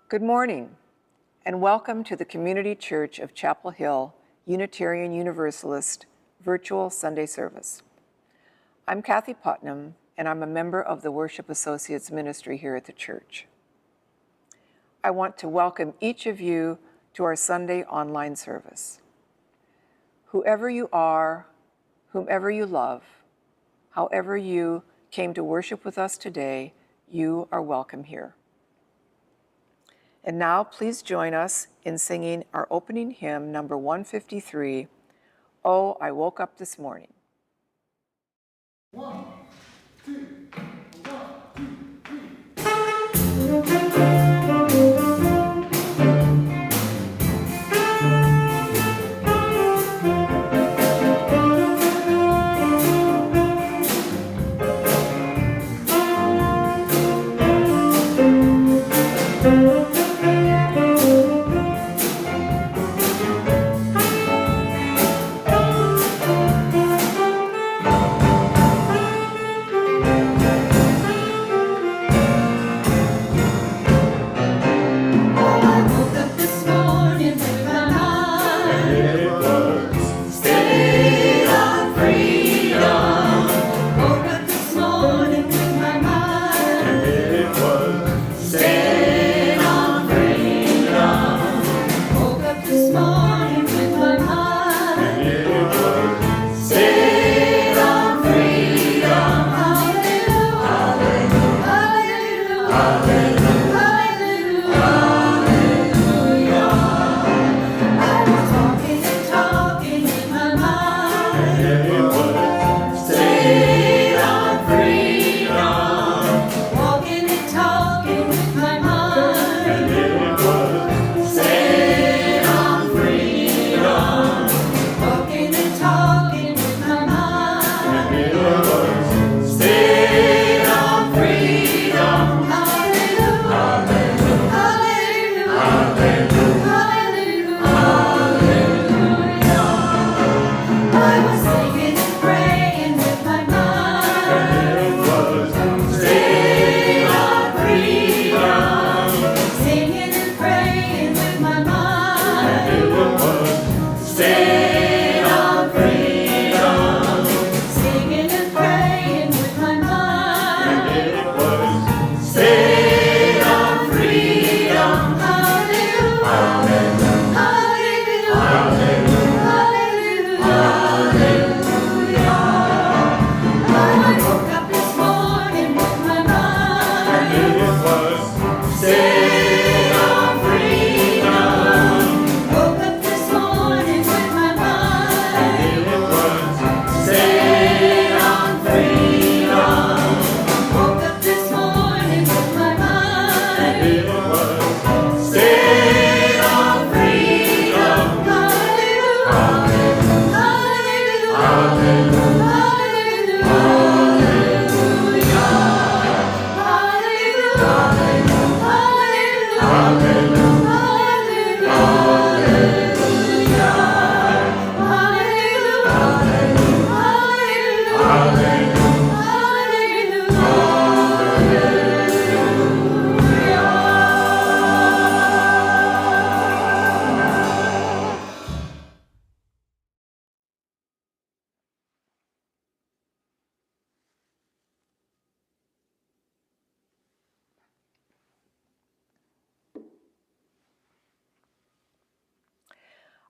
Good morning, and welcome to the Community Church of Chapel Hill Unitarian Universalist virtual Sunday service. I'm Kathy Putnam, and I'm a member of the Worship Associates Ministry here at the church. I want to welcome each of you to our Sunday online service. Whoever you are, whomever you love, however you came to worship with us today, you are welcome here. And now please join us in singing our opening hymn, number 153, "Oh, I Woke Up This Morning." 1, 2, 1, 2,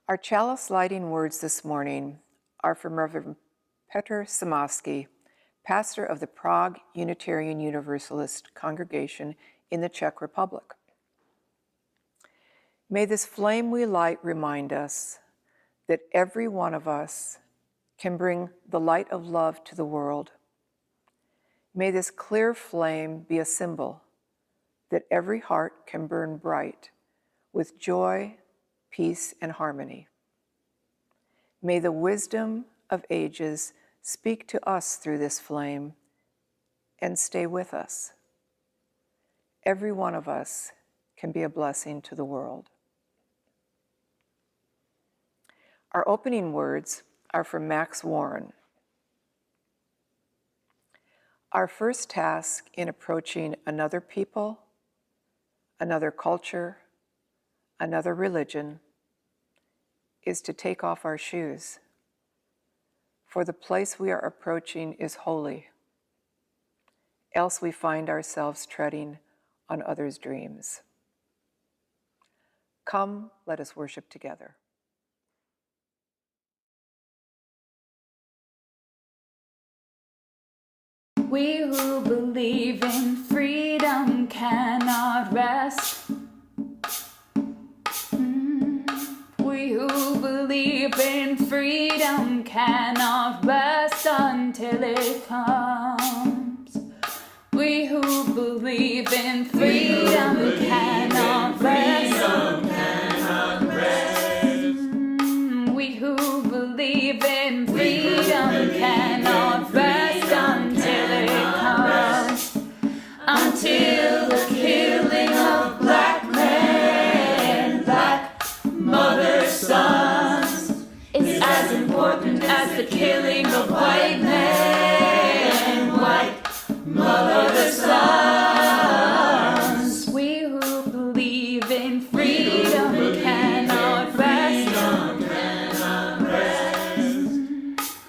Our chalice lighting words this morning are from Reverend Petr Samosky, pastor of the Prague Unitarian Universalist congregation in the Czech Republic. May this flame we light remind us that every one of us can bring the light of love to the world. May this clear flame be a symbol that every heart can burn bright with joy, peace, and harmony. May the wisdom of ages speak to us through this flame and stay with us. Every one of us can be a blessing to the world. Our opening words are from Max Warren. Our first task in approaching another people, another culture, another religion, is to take off our shoes, for the place we are approaching is holy, else we find ourselves treading on others' dreams. Come, let us worship together. We who believe in freedom cannot rest. We who believe in freedom cannot rest until it comes. We who believe in freedom cannot rest. We who believe in freedom cannot rest until it comes. Until the killing of black men, black mother sons is as important as the killing of white men, white mother sons. We who believe in freedom cannot rest.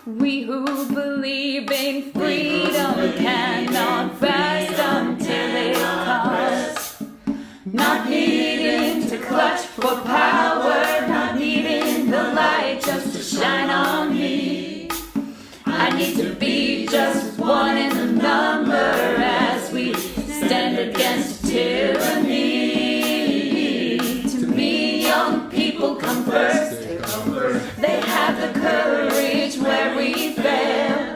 We who believe in freedom cannot rest until it comes. Not needing to clutch for power, not needing the light just to shine on me. I need to be just one in the number as we stand against tyranny. To me, young people come first. They have the courage where we fail.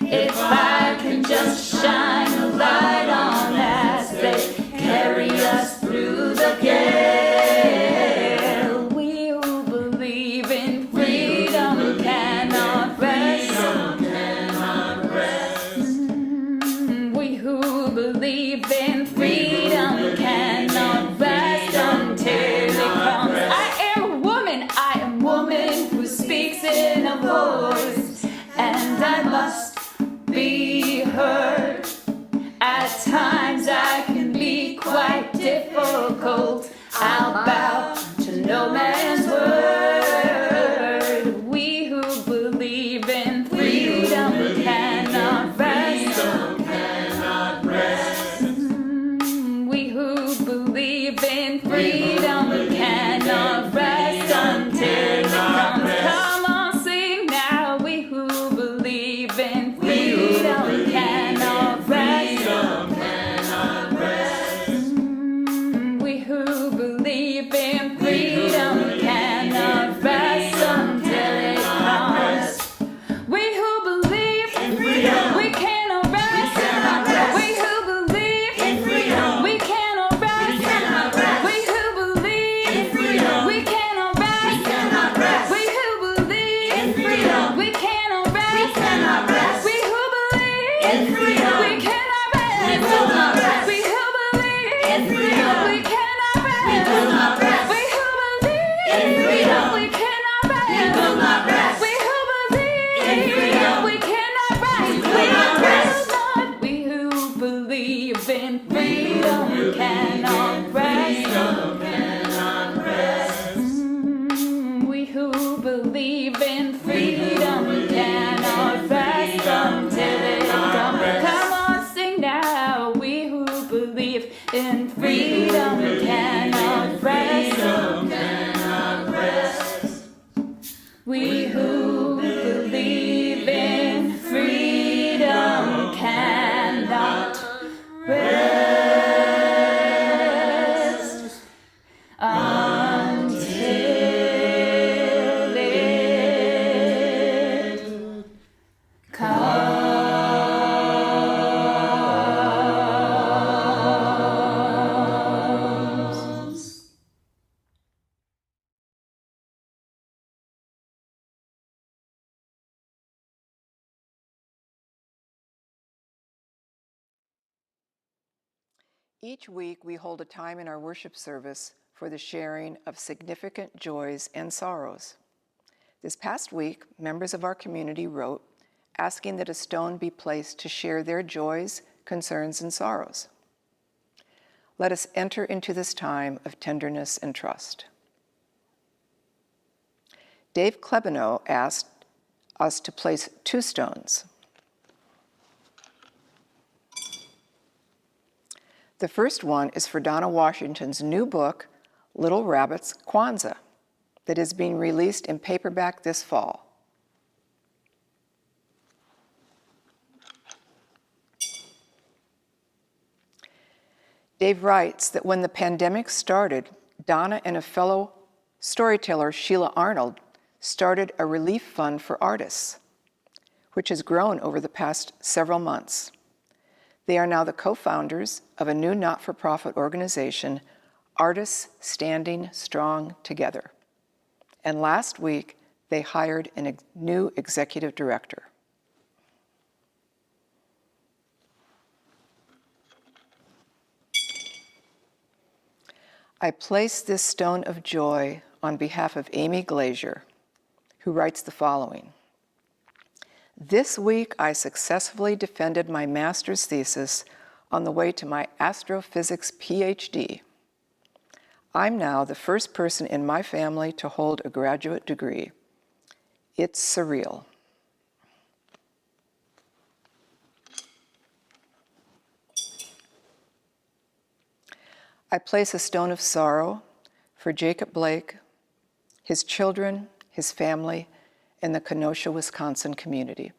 If I can just shine a light on as they carry us through the gale. We who believe in freedom cannot rest. We who believe in freedom cannot rest until it comes. I am a woman who speaks in a voice, and I must be heard. At times I can be quite difficult. I'll bow to no man's word. We who believe in freedom cannot rest. We who believe in freedom cannot rest until it comes. Come on, sing now. We who believe in freedom cannot rest. We who believe in freedom cannot rest until it comes. We who believe in freedom, we cannot rest. We who believe in freedom, we cannot rest. We who believe in freedom, we cannot rest. We who believe in freedom, we cannot rest. We who believe in freedom, we cannot rest. We who believe in freedom, we cannot rest. We who believe in freedom, we cannot rest. We who believe in freedom, we cannot rest. We who believe in freedom cannot rest. We who believe in freedom cannot rest until it comes. Come on, sing now. We who believe in freedom cannot rest. We who believe in freedom cannot rest until it comes. Each week, we hold a time in our worship service for the sharing of significant joys and sorrows. This past week, members of our community wrote, asking that a stone be placed to share their joys, concerns, and sorrows. let us enter into this time of tenderness and trust. Dave Klebanow asked us to place 2 stones. The first one is for Donna Washington's new book, Little Rabbit's Kwanzaa, that is being released in paperback this fall. Dave writes that when the pandemic started, Donna and a fellow storyteller, Sheila Arnold, started a relief fund for artists, which has grown over the past several months. They are now the co-founders of a new not-for-profit organization, Artists Standing Strong Together. And last week, they hired a new executive director. I place this stone of joy on behalf of Amy Glazier, who writes the following. This week, I successfully defended my master's thesis on the way to my astrophysics PhD. I'm now the first person in my family to hold a graduate degree. It's surreal. I place a stone of sorrow for Jacob Blake, his children, his family, and the Kenosha, Wisconsin community.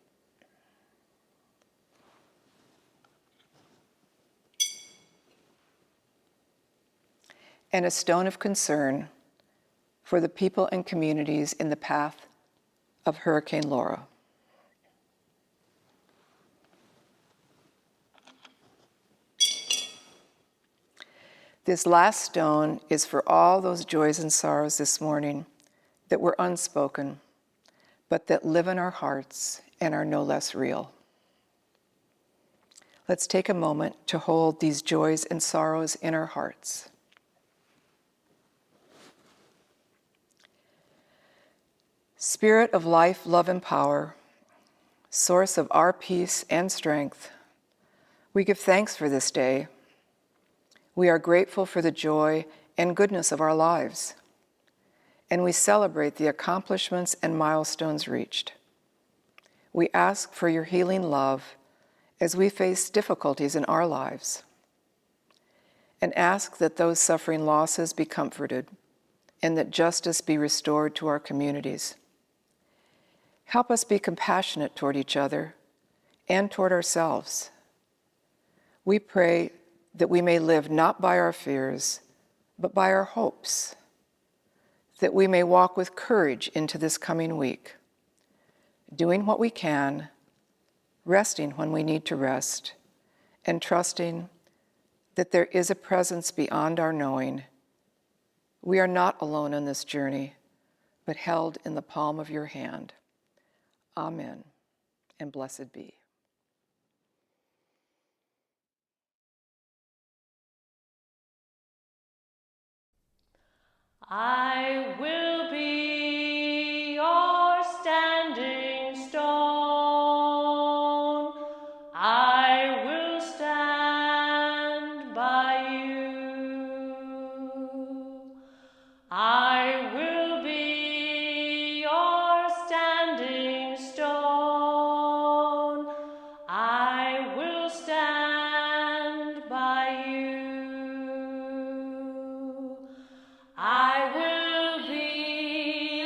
And a stone of concern for the people and communities in the path of Hurricane Laura. This last stone is for all those joys and sorrows this morning that were unspoken, but that live in our hearts and are no less real. Let's take a moment to hold these joys and sorrows in our hearts. Spirit of life, love, and power, source of our peace and strength, we give thanks for this day. We are grateful for the joy and goodness of our lives, and we celebrate the accomplishments and milestones reached. We ask for your healing love as we face difficulties in our lives, and ask that those suffering losses be comforted and that justice be restored to our communities. Help us be compassionate toward each other and toward ourselves. We pray that we may live not by our fears, but by our hopes, that we may walk with courage into this coming week, doing what we can, resting when we need to rest, and trusting that there is a presence beyond our knowing. We are not alone on this journey, but held in the palm of your hand. Amen, and blessed be. I will be your standing stone. I will stand by you. I will be your standing stone. I will stand by you. I will be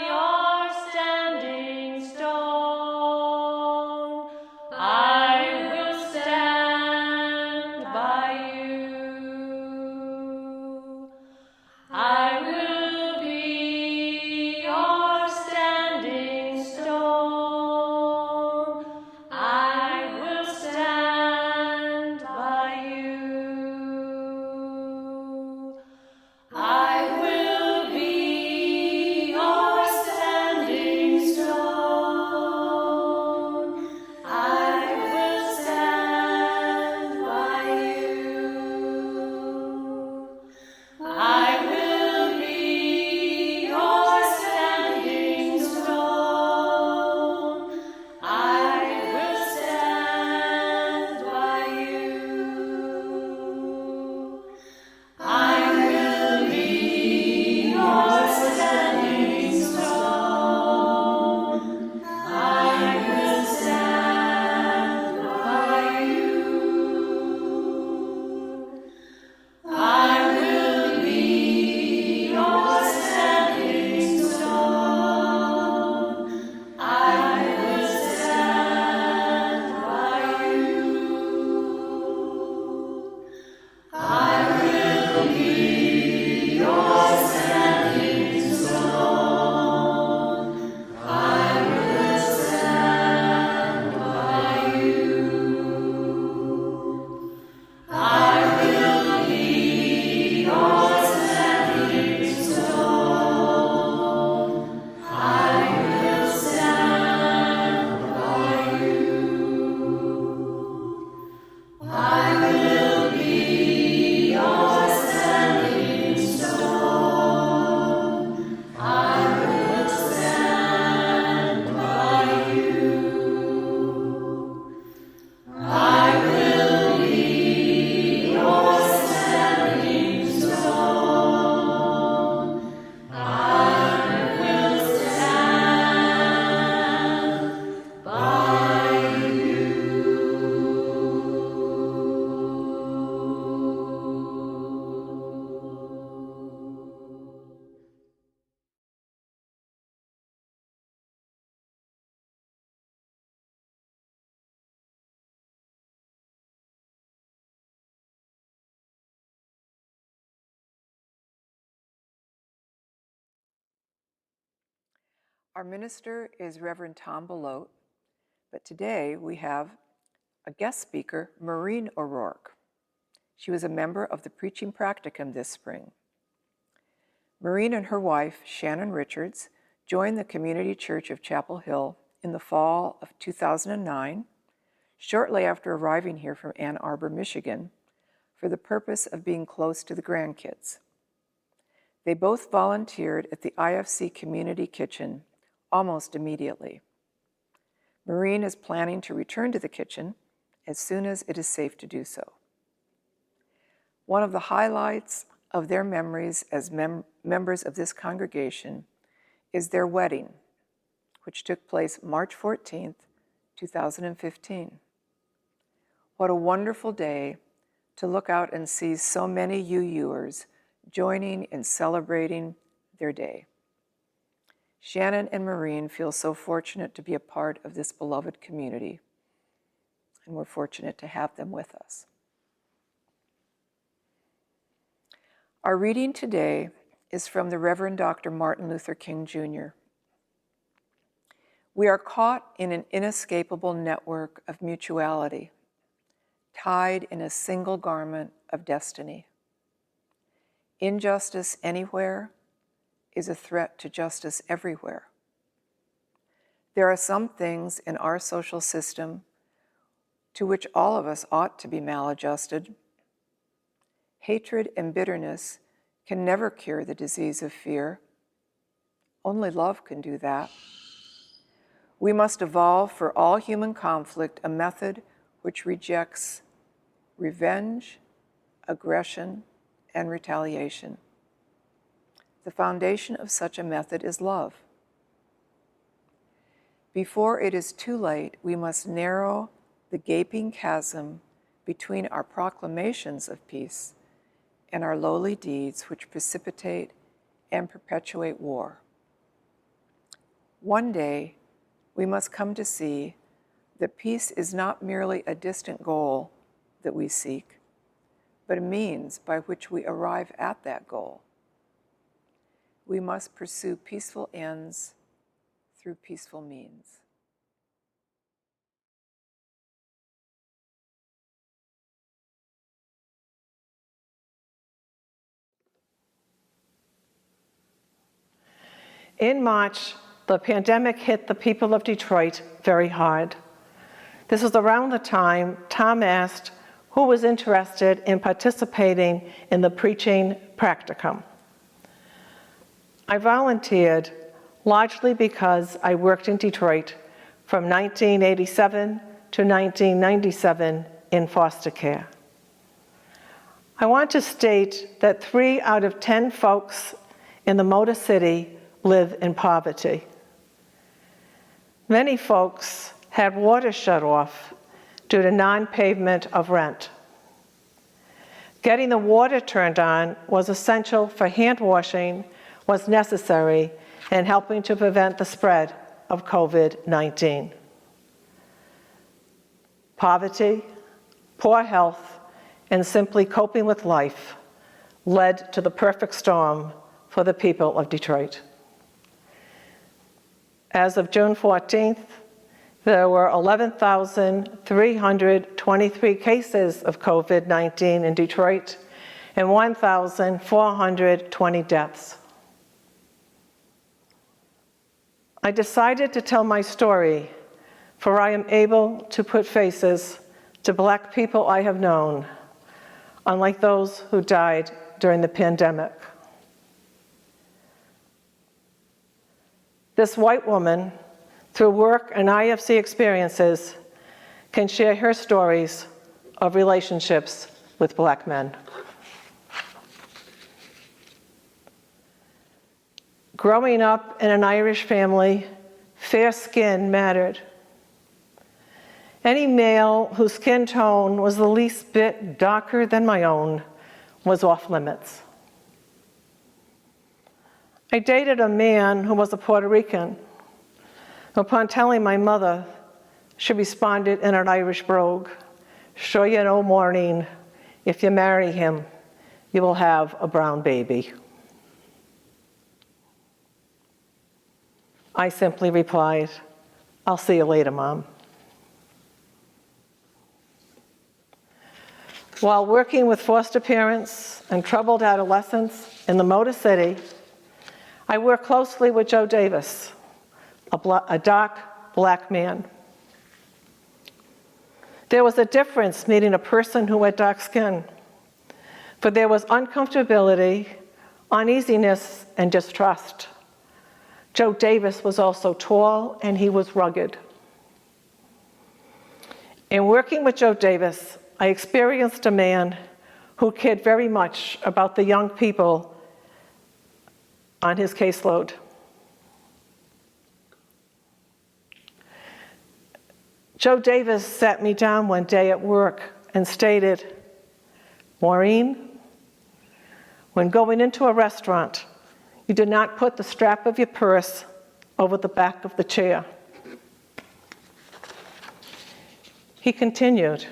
Our minister is Reverend Thom Belote, but today we have a guest speaker, Maureen O'Rourke. She was a member of the Preaching Practicum this spring. Maureen and her wife, Shannon Richards, joined the Community Church of Chapel Hill in the fall of 2009, shortly after arriving here from Ann Arbor, Michigan, for the purpose of being close to the grandkids. They both volunteered at the IFC Community Kitchen almost immediately. Maureen is planning to return to the kitchen as soon as it is safe to do so. One of the highlights of their memories as members of this congregation is their wedding, which took place March 14th, 2015. What a wonderful day to look out and see so many UUers joining in celebrating their day. Shannon and Maureen feel so fortunate to be a part of this beloved community, and we're fortunate to have them with us. Our reading today is from the Reverend Dr. Martin Luther King Jr. We are caught in an inescapable network of mutuality, tied in a single garment of destiny. Injustice anywhere is a threat to justice everywhere. There are some things in our social system to which all of us ought to be maladjusted. Hatred and bitterness can never cure the disease of fear. Only love can do that. We must evolve for all human conflict a method which rejects revenge, aggression, and retaliation. The foundation of such a method is love. Before it is too late, we must narrow the gaping chasm between our proclamations of peace and our lowly deeds which precipitate and perpetuate war. One day, we must come to see that peace is not merely a distant goal that we seek, but a means by which we arrive at that goal. We must pursue peaceful ends through peaceful means. In March, the pandemic hit the people of Detroit very hard. This was around the time Thom asked who was interested in participating in the Preaching Practicum. I volunteered largely because I worked in Detroit from 1987 to 1997 in foster care. I want to state that 3 out of 10 folks in the Motor City live in poverty. Many folks had water shut off due to non-payment of rent. Getting the water turned on was essential for hand washing, was necessary in helping to prevent the spread of COVID-19. Poverty, poor health, and simply coping with life led to the perfect storm for the people of Detroit. As of June 14th, there were 11,323 cases of COVID-19 in Detroit and 1,420 deaths. I decided to tell my story, for I am able to put faces to Black people I have known, unlike those who died during the pandemic. This white woman, through work and IFC experiences, can share her stories of relationships with Black men. Growing up in an Irish family, fair skin mattered. Any male whose skin tone was the least bit darker than my own was off limits. I dated a man who was a Puerto Rican. Upon telling my mother, she responded in an Irish brogue, "Sure you know, Maureen, if you marry him, you will have a brown baby." I simply replied, "I'll see you later, Mom." While working with foster parents and troubled adolescents in the Motor City, I worked closely with Joe Davis, a dark black man. There was a difference meeting a person who had dark skin, for there was uncomfortability, uneasiness, and distrust. Joe Davis was also tall, and he was rugged. In working with Joe Davis, I experienced a man who cared very much about the young people on his caseload. Joe Davis sat me down one day at work and stated, "Maureen, when going into a restaurant, you do not put the strap of your purse over the back of the chair." He continued,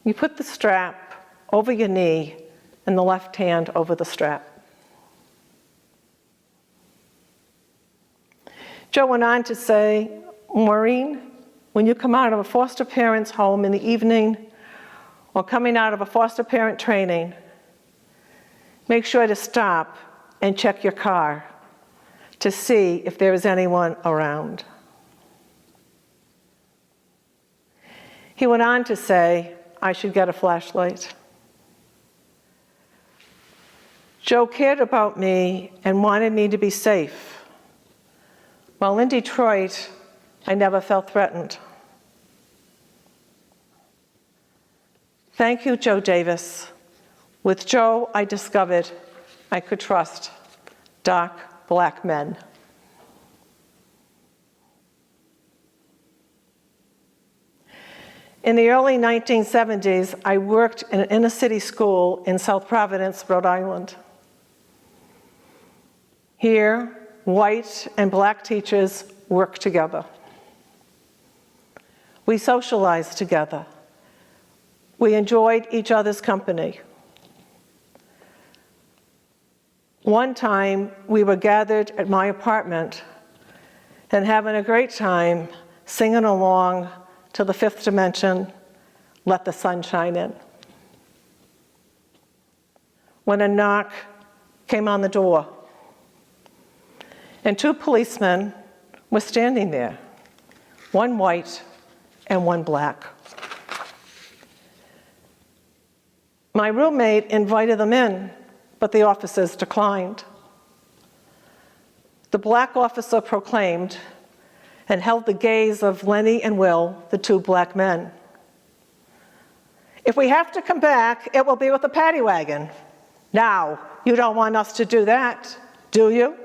"You put the strap over your knee and the left hand over the strap." Joe went on to say, "Maureen, when you come out of a foster parent's home in the evening or coming out of a foster parent training, make sure to stop and check your car to see if there is anyone around." He went on to say I should get a flashlight. Joe cared about me and wanted me to be safe. While in Detroit, I never felt threatened. Thank you, Joe Davis. With Joe, I discovered I could trust dark black men. In the early 1970s, I worked in an inner-city school in South Providence, Rhode Island. Here, white and black teachers worked together. We socialized together. We enjoyed each other's company. One time, we were gathered at my apartment and having a great time singing along to the Fifth Dimension, "Let the Sun Shine In," when a knock came on the door, and two policemen were standing there, one white and one black. My roommate invited them in, but the officers declined. The black officer proclaimed and held the gaze of Lenny and Will, the two black men. "If we have to come back, it will be with a paddy wagon. Now, you don't want us to do that, do you?"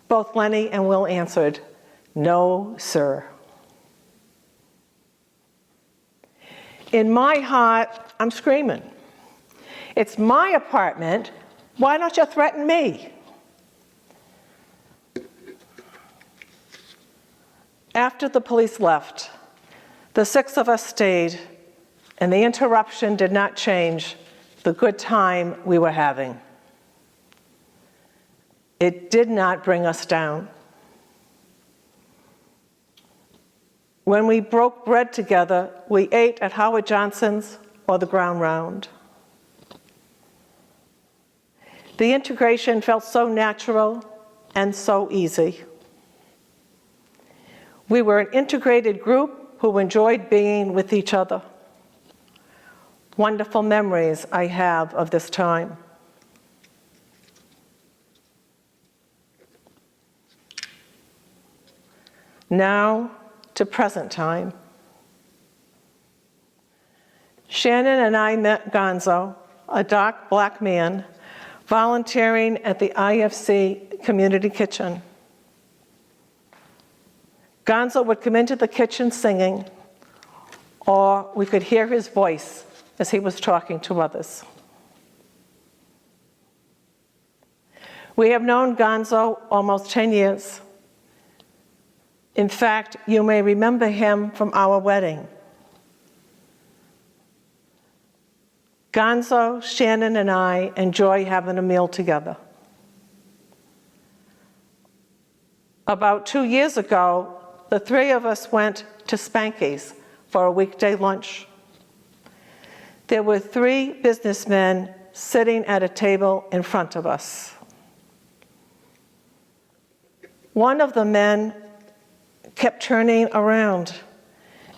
Both Lenny and Will answered, "No, sir." In my heart, I'm screaming. It's my apartment. Why don't you threaten me? After the police left, the six of us stayed, and the interruption did not change the good time we were having. It did not bring us down. When we broke bread together, we ate at Howard Johnson's or the Ground Round. The integration felt so natural and so easy. We were an integrated group who enjoyed being with each other. Wonderful memories I have of this time. Now to present time. Shannon and I met Gonzo, a dark black man, volunteering at the IFC Community Kitchen. Gonzo would come into the kitchen singing, or we could hear his voice as he was talking to others. We have known Gonzo almost 10 years. In fact, you may remember him from our wedding. Gonzo, Shannon, and I enjoy having a meal together. About 2 years ago, the three of us went to Spanky's for a weekday lunch. There were 3 businessmen sitting at a table in front of us. One of the men kept turning around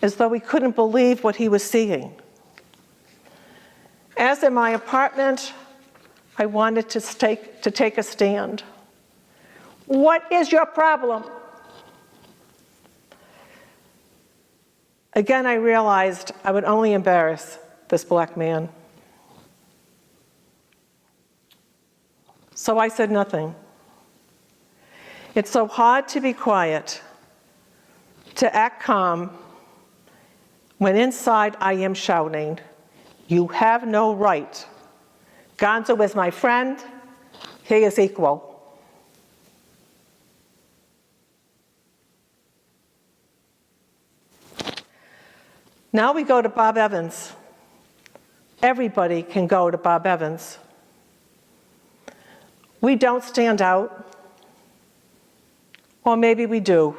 as though he couldn't believe what he was seeing. As in my apartment, I wanted to take a stand. What is your problem? Again, I realized I would only embarrass this black man. So I said nothing. It's so hard to be quiet, to act calm, when inside I am shouting, "You have no right. Gonzo is my friend. He is equal." Now we go to Bob Evans. Everybody can go to Bob Evans. We don't stand out, or maybe we do.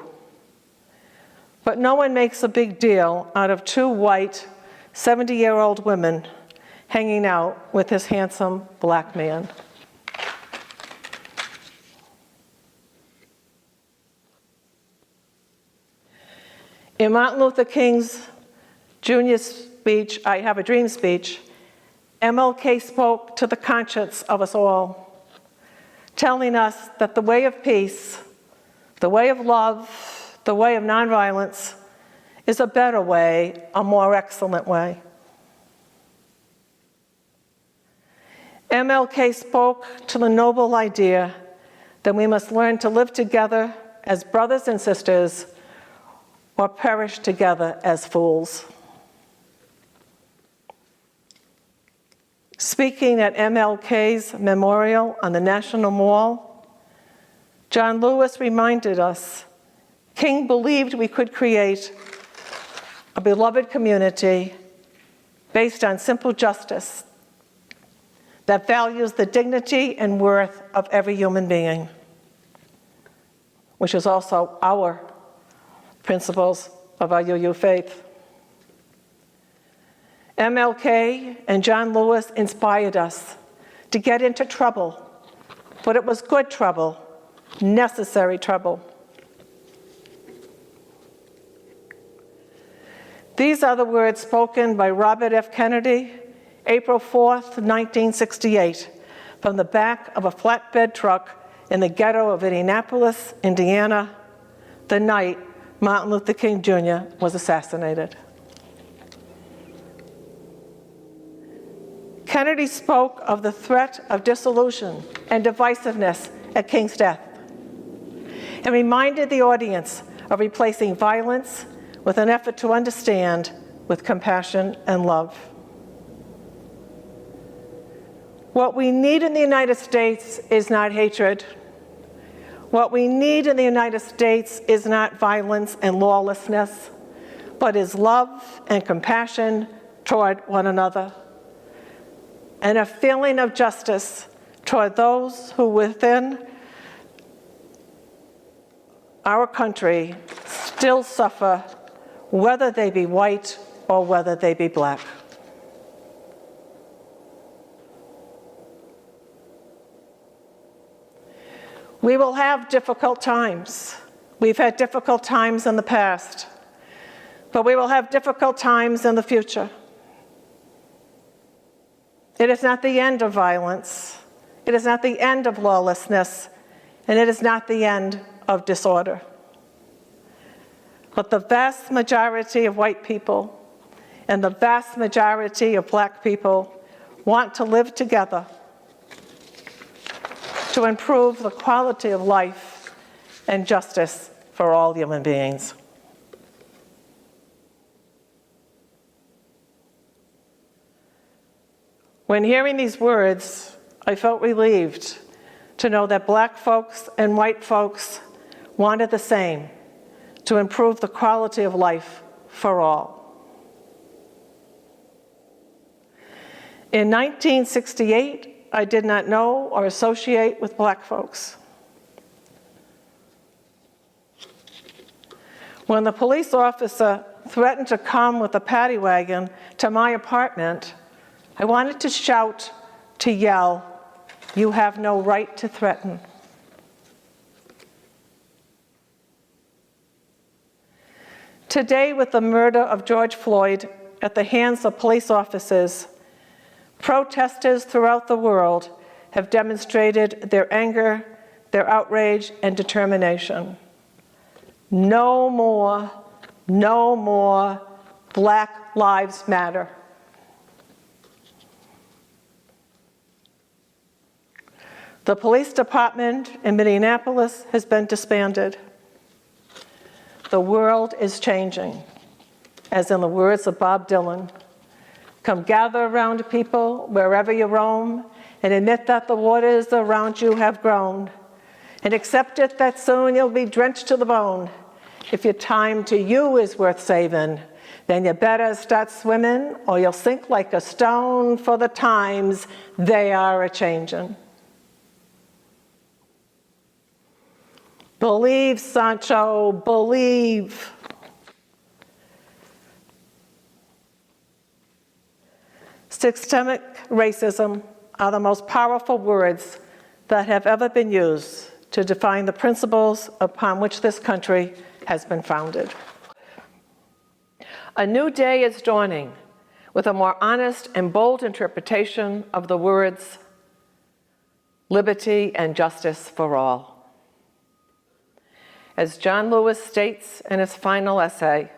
But no one makes a big deal out of 2 white, 70-year-old women hanging out with this handsome black man. In Martin Luther King's Jr. speech, I Have a Dream speech, MLK spoke to the conscience of us all, telling us that the way of peace, the way of love, the way of nonviolence is a better way, a more excellent way. MLK spoke to the noble idea that we must learn to live together as brothers and sisters or perish together as fools. Speaking at MLK's memorial on the National Mall, John Lewis reminded us, King believed we could create a beloved community based on simple justice that values the dignity and worth of every human being, which is also our principles of our UU faith. MLK and John Lewis inspired us to get into trouble, but it was good trouble, necessary trouble. These are the words spoken by Robert F. Kennedy, April 4th, 1968, from the back of a flatbed truck in the ghetto of Indianapolis, Indiana, the night Martin Luther King Jr. was assassinated. Kennedy spoke of the threat of dissolution and divisiveness at King's death, and reminded the audience of replacing violence with an effort to understand with compassion and love. What we need in the United States is not hatred. What we need in the United States is not violence and lawlessness, but is love and compassion toward one another, and a feeling of justice toward those who within our country still suffer, whether they be white or whether they be black. We will have difficult times. We've had difficult times in the past, but we will have difficult times in the future. It is not the end of violence. It is not the end of lawlessness, and it is not the end of disorder. But the vast majority of white people and the vast majority of black people want to live together to improve the quality of life and justice for all human beings. When hearing these words, I felt relieved to know that black folks and white folks wanted the same, to improve the quality of life for all. In 1968, I did not know or associate with black folks. When the police officer threatened to come with a paddy wagon to my apartment, I wanted to shout, to yell, "You have no right to threaten." Today, with the murder of George Floyd at the hands of police officers, protesters throughout the world have demonstrated their anger, their outrage, and determination. No more Black Lives Matter. The police department in Minneapolis has been disbanded. The world is changing, as in the words of Bob Dylan. Come gather around people wherever you roam, and admit that the waters around you have grown, and accept it that soon you'll be drenched to the bone. If your time to you is worth saving, then you better start swimming, or you'll sink like a stone, for the times they are a-changin'. Believe, Sancho, believe. Systemic racism are the most powerful words that have ever been used to define the principles upon which this country has been founded. A new day is dawning with a more honest and bold interpretation of the words liberty and justice for all. As John Lewis states in his final essay,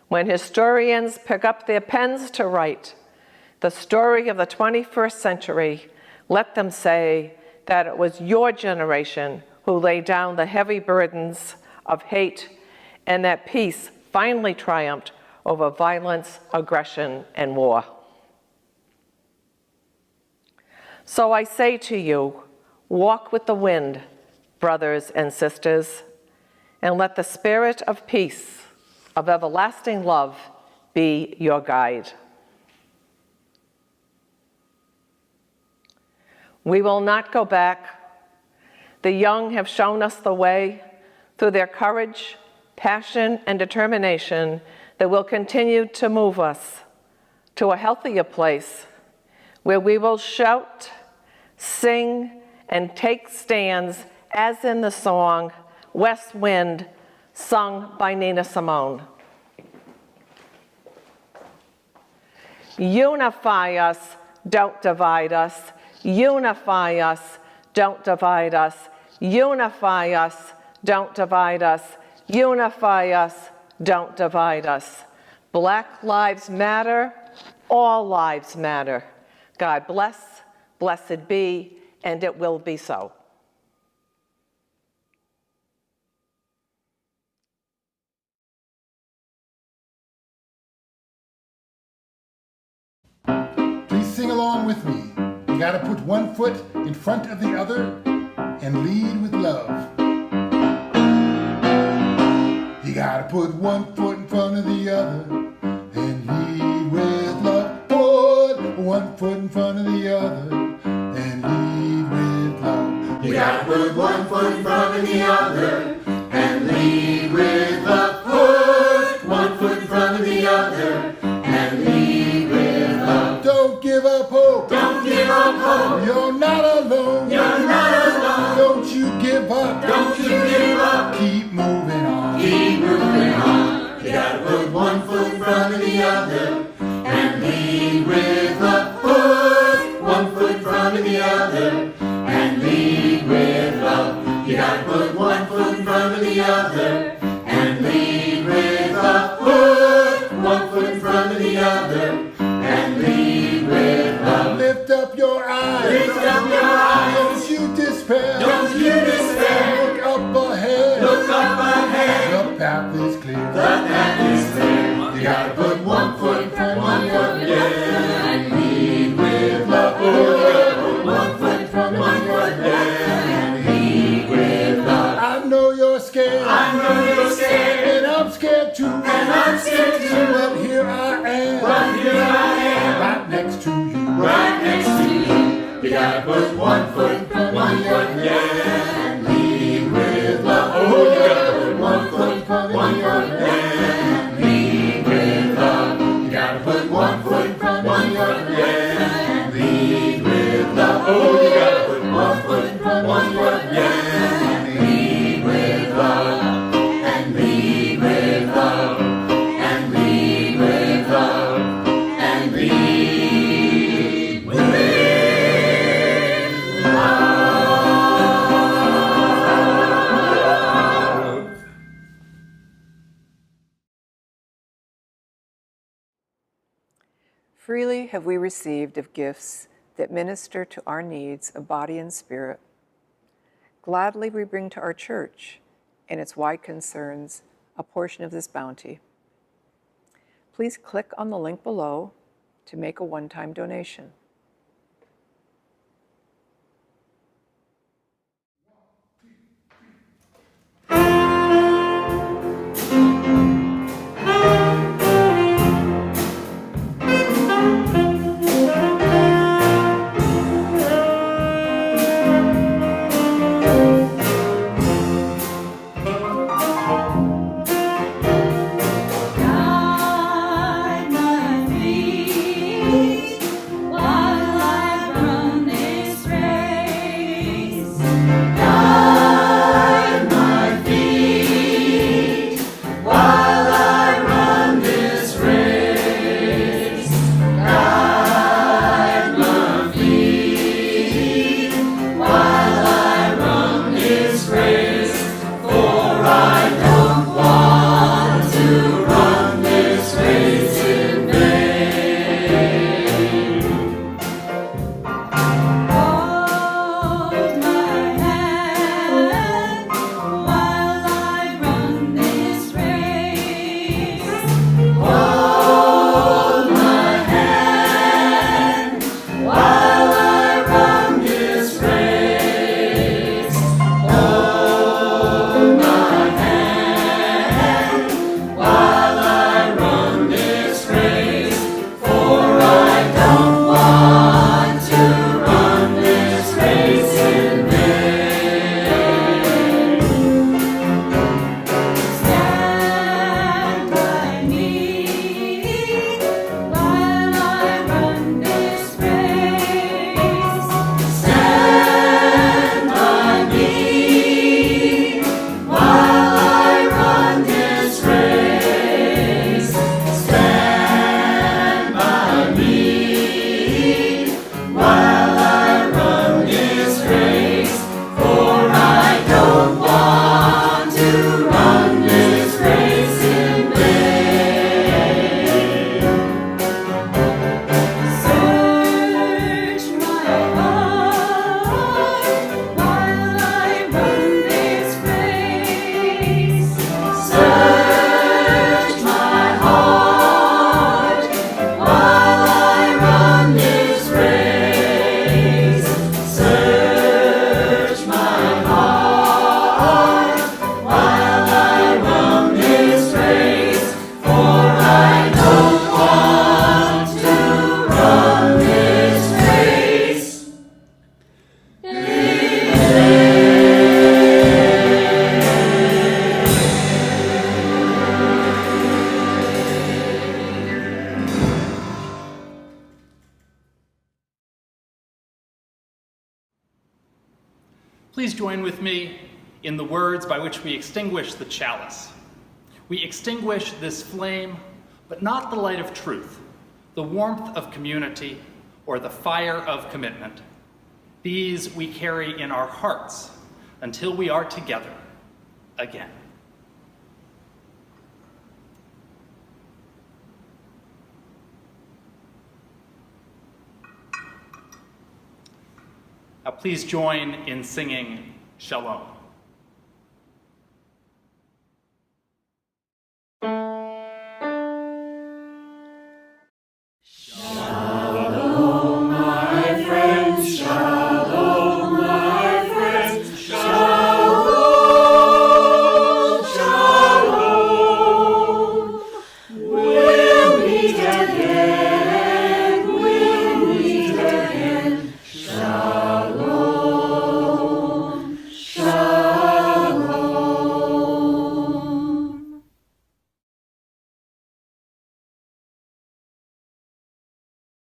when historians pick up their pens to write the story of the 21st century, let them say that it was your generation who laid down the heavy burdens of hate, and that peace finally triumphed over violence, aggression, and war. So I say to you, walk with the wind, brothers and sisters, and let the spirit of peace, of everlasting love, be your guide. We will not go back. The young have shown us the way through their courage, passion, and determination that will continue to move us to a healthier place where we will shout, sing, and take stands as in the song West Wind, sung by Nina Simone. Unify us, don't divide us. Unify us, don't divide us. Unify us, don't divide us. Unify us, don't divide us. Black lives matter, all lives matter. God bless, blessed be, and it will be so. Please sing along with me. You gotta put one foot in front of the other and lead with love. You gotta put one foot in front of the other and lead with love. Put one foot in front of the other and lead with love. You gotta put one foot in front of the other and lead with love. Put one foot in front of the other and lead with love. Don't give up hope. Don't give up hope. You're not alone. You're not alone. Don't you give up. Don't you give up. Keep moving on. Keep moving on. You gotta put one foot in front of the other and lead with love. Put one foot in front of the other and lead with love. You gotta put one foot in front of the other and lead with love. Put one foot in front of the other and lead with love. Lift up your eyes. Lift up your eyes. Don't you despair. Don't you despair. Look up ahead. Look up ahead. The path is clear. The path is clear. You gotta put one foot in front of the other and lead with love. Put one foot in front of the other and lead with love. I know you're scared. I know you're scared. And I'm scared too. And I'm scared too. But here I am. But here I am. Right next to you. Right next to you. You gotta put one foot in front of the other and lead with love. Oh, you gotta put one foot in front of the other Freely have we received of gifts that minister to our needs of body and spirit. Gladly we bring to our church and its wide concerns a portion of this bounty. Please click on the link below to make a one-time donation. Guide my feet while I run this race. Guide my feet while I run this race. Guide my feet while I run this race. For I don't want to run this race in vain. Hold my hand while I run this race. Hold my hand while I run this race. Hold my hand while I run this race. For I don't want to run this race in vain. Stand by me while I run this race. Stand by me while I run this race. Stand by me while I run this race. For I don't want to run this race in vain. Search my heart while I run this race. Search my heart while I run this race. Search my heart while I run this race. For I don't want to run this race in Please join with me in the words by which we extinguish the chalice. We extinguish this flame, but not the light of truth, the warmth of community, or the fire of commitment. These we carry in our hearts until we are together again. Now please join in singing Shalom.